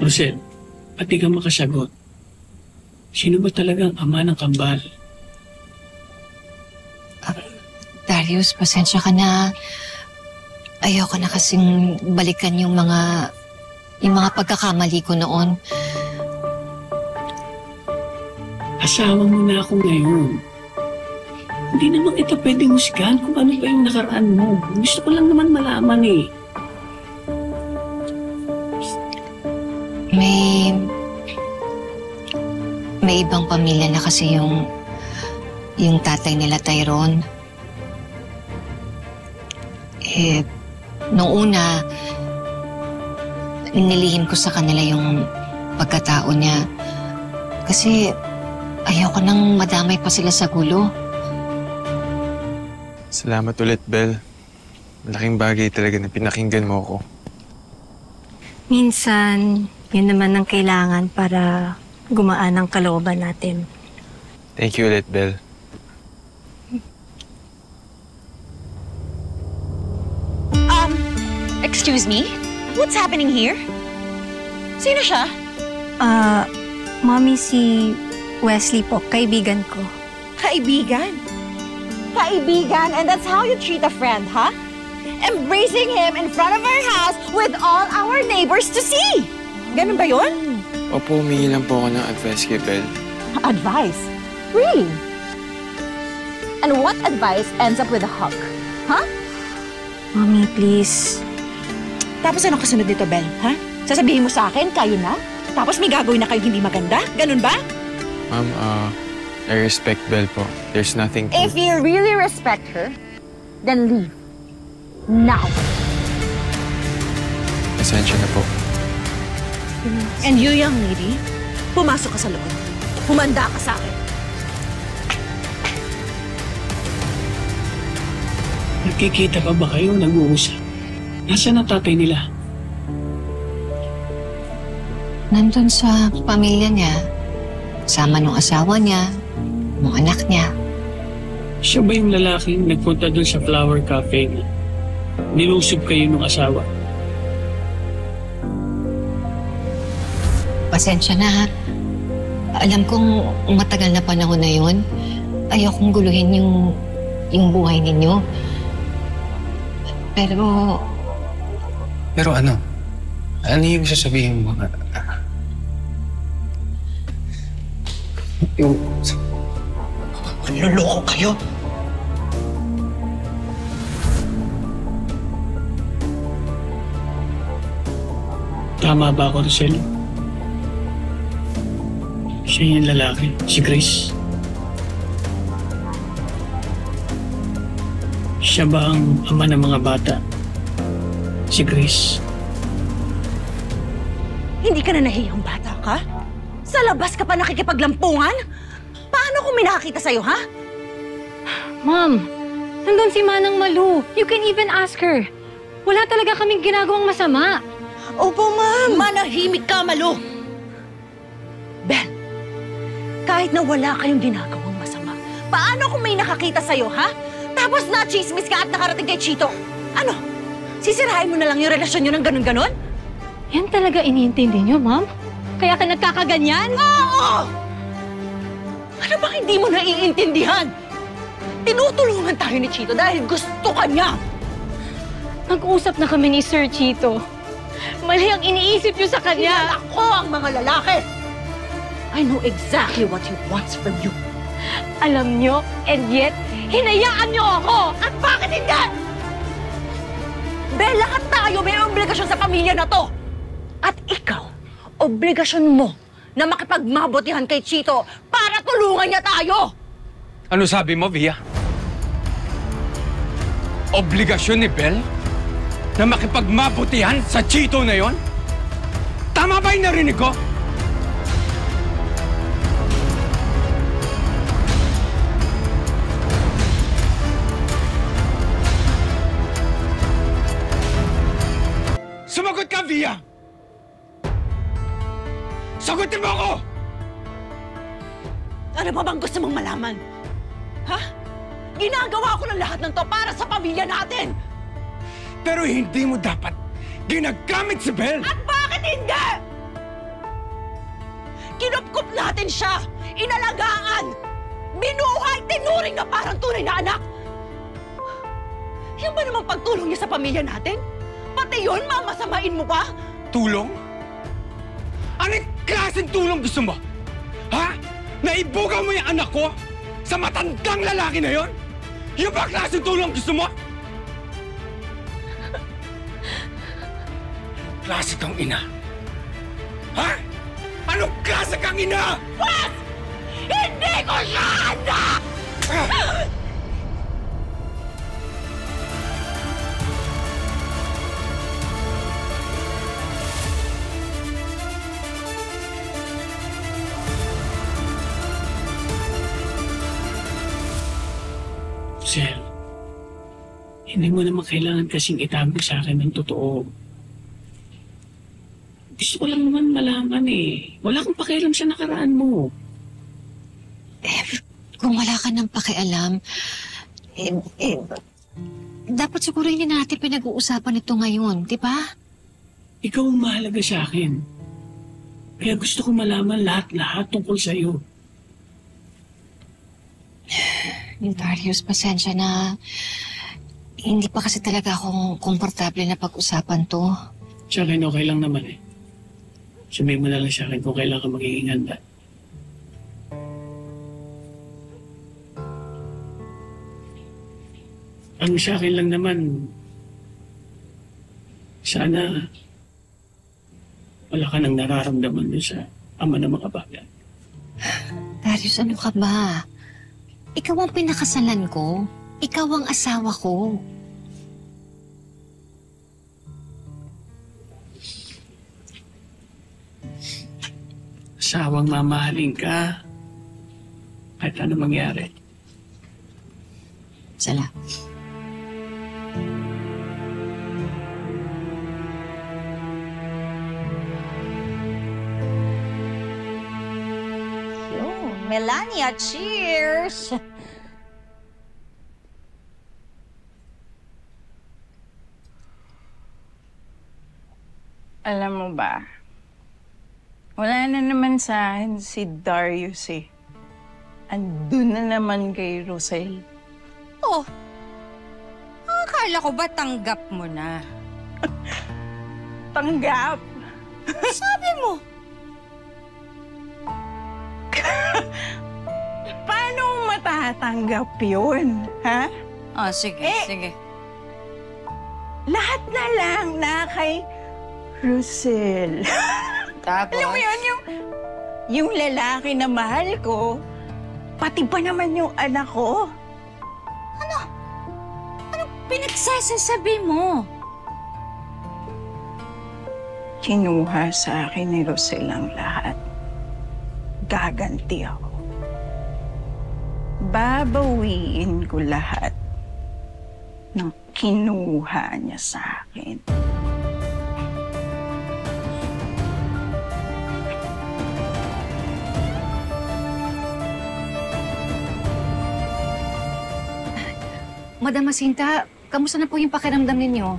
Rosel, pati ka makasagot. Sino ba talagang ama ng kambal? Darius, pasensya ka na. Ayoko na kasing balikan yung mga pagkakamali ko noon. Asawa mo na ako ngayon. Hindi naman kita pwedeng husgahan kung ano ba yung nakaraan mo. Gusto ko lang naman malaman eh. May ibang pamilya na kasi yung tatay nila, Tyrone. Nung una, nilihim ko sa kanila yung pagkatao niya. Kasi ayoko nang madamay pa sila sa gulo. Salamat ulit, Bel. Malaking bagay talaga na pinakinggan mo ako. Minsan, yun naman ang kailangan para gumaan ang kalooban natin. Thank you ulit, Bel. Excuse me? What's happening here? Sino siya? Mommy, si Wesley po, kaibigan ko. Kaibigan? Kaibigan? And that's how you treat a friend, huh? Embracing him in front of our house with all our neighbors to see! Ganun ba yun? Opo, humingi lang po ako ng advice kay Bel. Advice? Really? And what advice ends up with a hug? Huh? Mommy, please. Tapos ano kasunod dito, Bel? Ha? Sasabihin mo sa akin, kayo na? Tapos may gagawin na kayo hindi maganda? Ganun ba? Ma'am, I respect Bel po. There's nothing to... If you really respect her, then leave. Now. Pasensya na po. And you, young lady, pumasok ka sa loob. Humanda ka sa akin. Nagkikita pa ba kayo nag-uusap? Nasaan ang tatay nila? Nandun sa pamilya niya. Sama nung asawa niya, nung anak niya. Siya ba yung lalaking nagpunta dun sa flower cafe na nilusob kayo nung asawa? Pasensya na, ha. Alam kong matagal na panahon na yun. Ayokong guluhin yung buhay ninyo. Pero ano? Ano yung sasabihin mo? Yung... Manloloko kayo? Tama ba ako, Rosel? Siya yung lalaki, si Grace. Siya ba ang ama ng mga bata? Si Grace. Hindi ka na nahihiyang bata ka? Sa labas ka pa nakikipaglampungan? Paano kung may nakakita sa'yo, ha? Mom, nandun si Manang Malu. You can even ask her. Wala talaga kaming ginagawang masama. Opo, ma'am. Manahimik ka, Malu. Ben, kahit na wala kayong ginagawang masama, paano kung may nakakita sa'yo, ha? Tapos na-chismis ka at nakarating kay Chito. Ano? Sisirahin mo na lang yung relasyon nyo ng ganun-ganon? Yan talaga iniintindi niyo, Ma'am? Kaya ka nagkakaganyan? Oo! Ano bang hindi mo naiintindihan? Tinutulungan tayo ni Chito dahil gusto ka niya. Nag-usap na kami ni Sir Chito. Mali ang iniisip niyo sa kanya. Kilala ko ang mga lalaki. I know exactly what he wants from you. Alam niyo, and yet, hinayaan niyo ako! At bakit hindi? Bel, lahat tayo may obligasyon sa pamilya na to. At ikaw, obligasyon mo na makipagmabutihan kay Chito para tulungan niya tayo. Ano sabi mo, Via? Obligasyon ni Bel na makipagmabutihan sa Chito na yon? Tama ba yung narinig ko? Sumagot ka, Via! Sagutin mo ako! Ano pa bang gusto mong malaman? Ha? Ginagawa ko ng lahat ng to para sa pamilya natin! Pero hindi mo dapat ginagamit si Bel! At bakit hindi? Kinupkup natin siya! Inalagaan! Binuhay! Tinuring na parang tunay na anak! Yan ba namang pagtulong niya sa pamilya natin? Pati yun, mamasamain mo pa? Tulong? Anong klaseng tulong gusto mo? Ha? Naibugaw mo yung anak ko sa matandang lalaki na yon? Yung ba klaseng tulong gusto mo? Klase kang ina? Ha? Anong klase kang ina? What? Hindi ko siya anak! Sir, hindi mo naman kailangan kasing itago sa akin ng totoo. Gusto ko lang naman malaman eh. Wala kang pakialam sa nakaraan mo. Kung wala ka ng pakialam, dapat siguro hindi natin pinag-uusapan ito ngayon, di ba? Ikaw ang mahalaga sa akin. Kaya gusto ko malaman lahat-lahat tungkol sa'yo. Darius, pasensya na. Hindi pa kasi talaga akong komportable na pag-usapan to. Sa akin, okay lang naman eh. Sabihin mo na lang sa akin kung kailan ka magiging handa. Ang sa akin lang naman, sana wala ka nang nararamdaman doon sa ama ng mga bata. Darius, ano ka ba? Ikaw ang pinakasalan ko. Ikaw ang asawa ko. Asawang mamahalin ka. Kahit ano mangyari. Salamat. Melania, cheers! Alam mo ba, wala na naman sa akin si Darius eh. Andun na naman kay Rosel. Oh, akala ko ba tanggap mo na? Tanggap! Sabi mo! Paano mo matatanggap yun, ha? Oh, sige, sige. Lahat na lang na kay Rosel. Tapos? Alam mo yun, yung lalaki na mahal ko, pati pa naman yung anak ko. Anong pinagsasasabi mo? Kinuha sa akin ni Rosel ang lahat. Gaganti ako. Babawiin ko lahat ng kinuha niya sa akin. Madam Jacinta, kamusta na po yung pakiramdam ninyo?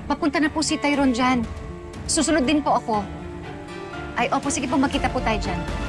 Papunta na po si Tyrone dyan. Susunod din po ako. Ay, opo, sige po, magkita po tayo dyan.